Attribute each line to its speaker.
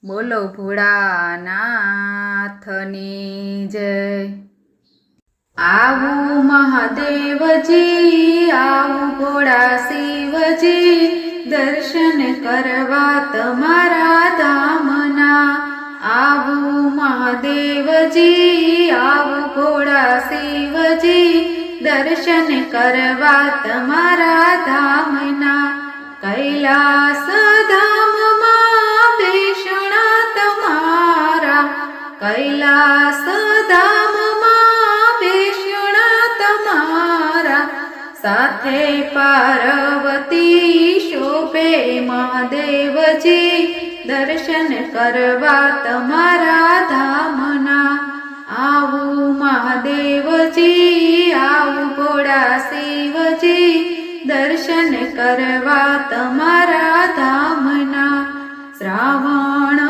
Speaker 1: બોલો ભોળાનાથની જય। આવું મહાદેવજી, આવું ભોળા શિવજી, દર્શન કરવા તમારા ધામના। આવું મહાદેવજી, આવું ભોળા શિવજી, દર્શન કરવા તમારા ધામના। કૈલાસ ધામમાં બેસણા તમારા, કૈલાસ ધામમાં બેસણા તમારા, સાથે પાર્વતી શોભે મહાદેવજી, દર્શન કરવા તમારા ધામના। આવું મહાદેવજી, આવું ભોળા શિવજી, દર્શન કરવા તમારા ધામના। શ્રાવણ